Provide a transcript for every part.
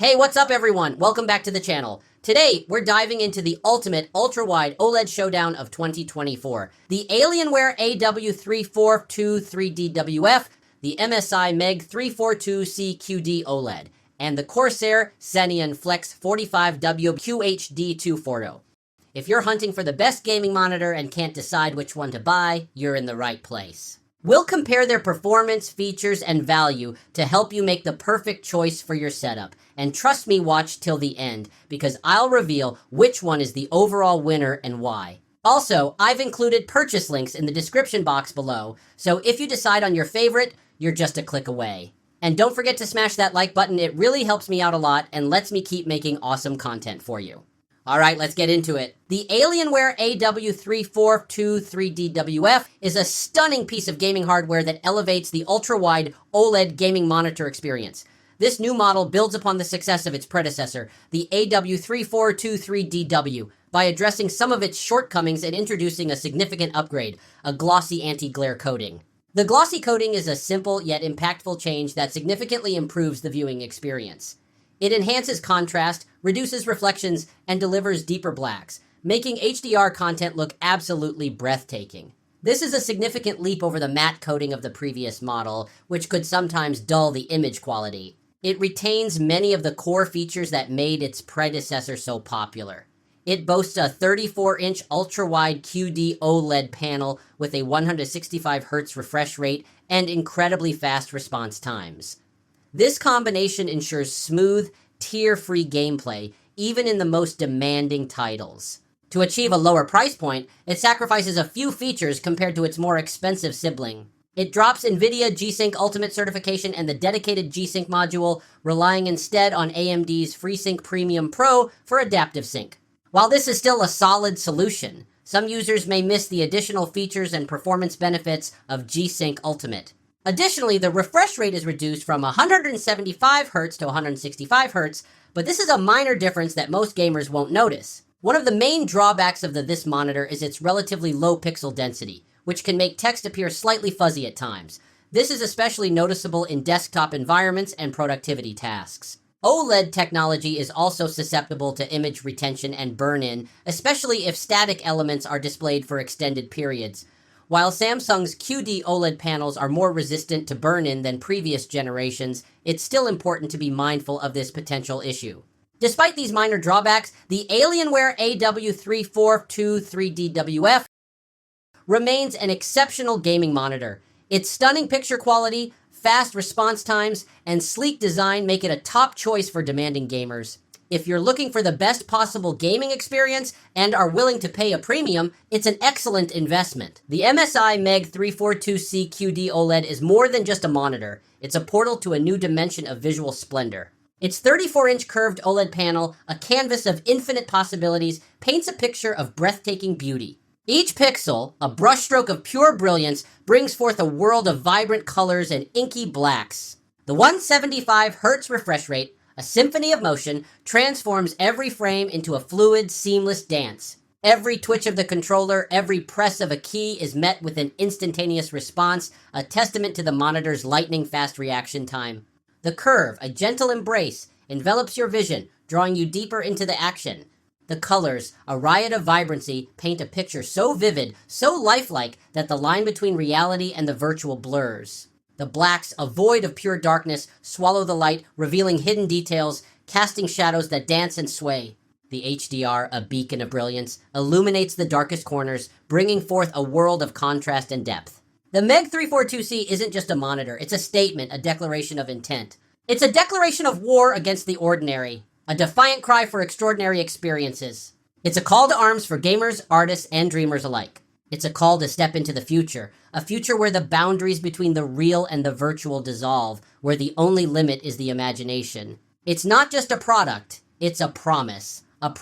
Hey, what's up everyone? Welcome back to the channel. Today, we're diving into the ultimate ultra-wide OLED showdown of 2024. The Alienware AW3423DWF, the MSI MEG 342C QD-OLED, and the Corsair Xeneon Flex 45W QHD240. If you're hunting for the best gaming monitor and can't decide which one to buy, you're in the right place. We'll compare their performance, features, and value to help you make the perfect choice for your setup. And trust me, watch till the end, because I'll reveal which one is the overall winner and why. Also, I've included purchase links in the description box below, so if you decide on your favorite, you're just a click away. And don't forget to smash that like button, it really helps me out a lot and lets me keep making awesome content for you. Alright, let's get into it. The Alienware AW3423DWF is a stunning piece of gaming hardware that elevates the ultra-wide OLED gaming monitor experience. This new model builds upon the success of its predecessor, the AW3423DW, by addressing some of its shortcomings and introducing a significant upgrade, a glossy anti-glare coating. The glossy coating is a simple yet impactful change that significantly improves the viewing experience. It enhances contrast, reduces reflections, and delivers deeper blacks, making HDR content look absolutely breathtaking. This is a significant leap over the matte coating of the previous model, which could sometimes dull the image quality. It retains many of the core features that made its predecessor so popular. It boasts a 34-inch ultra-wide QD-OLED panel with a 165Hz refresh rate and incredibly fast response times. This combination ensures smooth, tear-free gameplay, even in the most demanding titles. To achieve a lower price point, it sacrifices a few features compared to its more expensive sibling. It drops NVIDIA G-Sync Ultimate certification and the dedicated G-Sync module, relying instead on AMD's FreeSync Premium Pro for adaptive sync. While this is still a solid solution, some users may miss the additional features and performance benefits of G-Sync Ultimate. Additionally, the refresh rate is reduced from 175Hz to 165Hz, but this is a minor difference that most gamers won't notice. One of the main drawbacks of this monitor is its relatively low pixel density, which can make text appear slightly fuzzy at times. This is especially noticeable in desktop environments and productivity tasks. OLED technology is also susceptible to image retention and burn-in, especially if static elements are displayed for extended periods. While Samsung's QD-OLED panels are more resistant to burn-in than previous generations, it's still important to be mindful of this potential issue. Despite these minor drawbacks, the Alienware AW3423DWF remains an exceptional gaming monitor. Its stunning picture quality, fast response times, and sleek design make it a top choice for demanding gamers. If you're looking for the best possible gaming experience and are willing to pay a premium, it's an excellent investment. The MSI MEG 342C QD-OLED is more than just a monitor. It's a portal to a new dimension of visual splendor. Its 34-inch curved OLED panel, a canvas of infinite possibilities, paints a picture of breathtaking beauty. Each pixel, a brushstroke of pure brilliance, brings forth a world of vibrant colors and inky blacks. The 175Hz refresh rate, a symphony of motion, transforms every frame into a fluid, seamless dance. Every twitch of the controller, every press of a key is met with an instantaneous response, a testament to the monitor's lightning-fast reaction time. The curve, a gentle embrace, envelops your vision, drawing you deeper into the action. The colors, a riot of vibrancy, paint a picture so vivid, so lifelike, that the line between reality and the virtual blurs. The blacks, a void of pure darkness, swallow the light, revealing hidden details, casting shadows that dance and sway. The HDR, a beacon of brilliance, illuminates the darkest corners, bringing forth a world of contrast and depth. The MEG 342C isn't just a monitor, it's a statement, a declaration of intent. It's a declaration of war against the ordinary. A defiant cry for extraordinary experiences. It's a call to arms for gamers, artists, and dreamers alike. It's a call to step into the future, a future where the boundaries between the real and the virtual dissolve, where the only limit is the imagination. It's not just a product, it's a promise of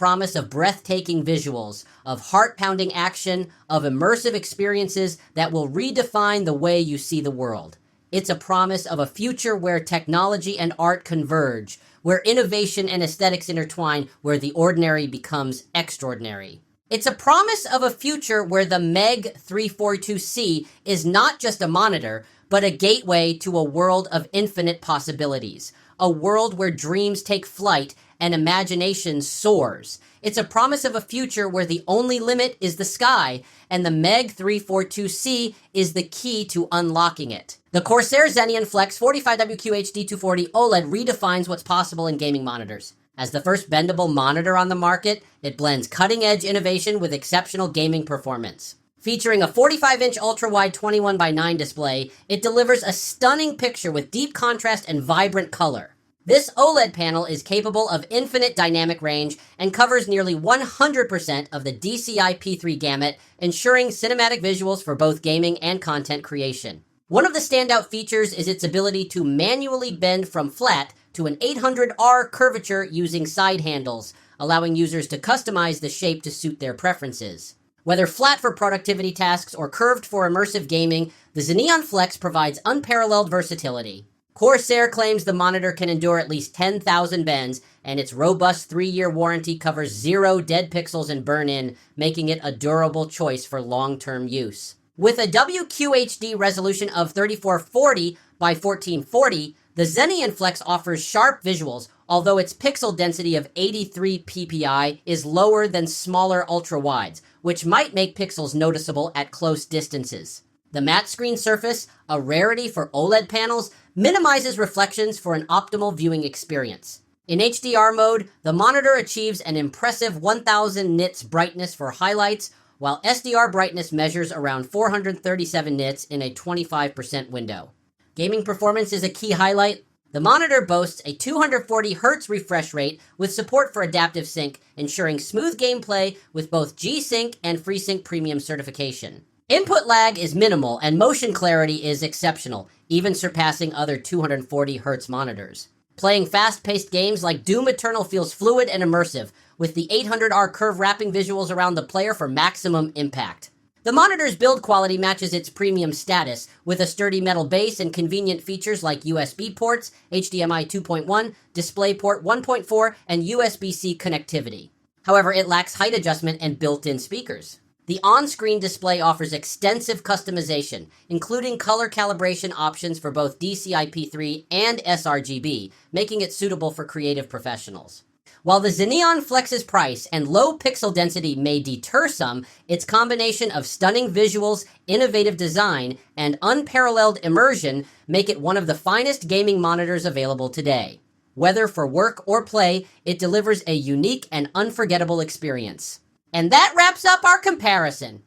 breathtaking visuals, of heart-pounding action, of immersive experiences that will redefine the way you see the world. It's a promise of a future where technology and art converge, where innovation and aesthetics intertwine, where the ordinary becomes extraordinary. It's a promise of a future where the MEG 342C is not just a monitor, but a gateway to a world of infinite possibilities, a world where dreams take flight and imagination soars. It's a promise of a future where the only limit is the sky, and the MEG 342C is the key to unlocking it. The Corsair Xeneon Flex 45WQHD240 OLED redefines what's possible in gaming monitors. As the first bendable monitor on the market, it blends cutting-edge innovation with exceptional gaming performance. Featuring a 45-inch ultra-wide 21:9 display, it delivers a stunning picture with deep contrast and vibrant color. This OLED panel is capable of infinite dynamic range and covers nearly 100% of the DCI P3 gamut, ensuring cinematic visuals for both gaming and content creation. One of the standout features is its ability to manually bend from flat to an 800R curvature using side handles, allowing users to customize the shape to suit their preferences. Whether flat for productivity tasks or curved for immersive gaming, the Xeneon Flex provides unparalleled versatility. Corsair claims the monitor can endure at least 10,000 bends, and its robust 3-year warranty covers 0 dead pixels and burn-in, making it a durable choice for long-term use. With a WQHD resolution of 3440 by 1440, the Xeneon Flex offers sharp visuals, although its pixel density of 83 ppi is lower than smaller ultra-wides, which might make pixels noticeable at close distances. The matte screen surface, a rarity for OLED panels, minimizes reflections for an optimal viewing experience. In HDR mode, the monitor achieves an impressive 1000 nits brightness for highlights, while SDR brightness measures around 437 nits in a 25% window. Gaming performance is a key highlight. The monitor boasts a 240Hz refresh rate with support for adaptive sync, ensuring smooth gameplay with both G-Sync and FreeSync Premium certification. Input lag is minimal and motion clarity is exceptional, even surpassing other 240Hz monitors. Playing fast-paced games like Doom Eternal feels fluid and immersive, with the 800R curve wrapping visuals around the player for maximum impact. The monitor's build quality matches its premium status, with a sturdy metal base and convenient features like USB ports, HDMI 2.1, DisplayPort 1.4, and USB-C connectivity. However, it lacks height adjustment and built-in speakers. The on-screen display offers extensive customization, including color calibration options for both DCI-P3 and sRGB, making it suitable for creative professionals. While the Xeneon Flex's price and low pixel density may deter some, its combination of stunning visuals, innovative design, and unparalleled immersion make it one of the finest gaming monitors available today. Whether for work or play, it delivers a unique and unforgettable experience. And that wraps up our comparison.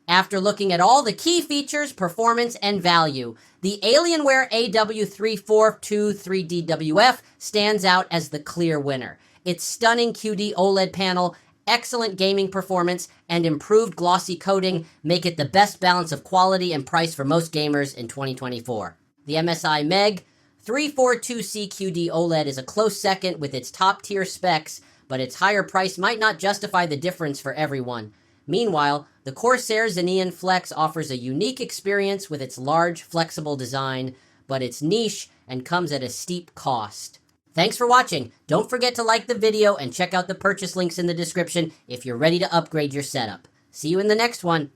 After looking at all the key features, performance, and value, the Alienware AW3423DWF stands out as the clear winner. Its stunning QD-OLED panel, excellent gaming performance, and improved glossy coating make it the best balance of quality and price for most gamers in 2024. The MSI MEG 342C QD-OLED is a close second with its top-tier specs, but its higher price might not justify the difference for everyone. Meanwhile, the Corsair Xeneon Flex offers a unique experience with its large, flexible design, but it's niche and comes at a steep cost. Thanks for watching. Don't forget to like the video and check out the purchase links in the description if you're ready to upgrade your setup. See you in the next one.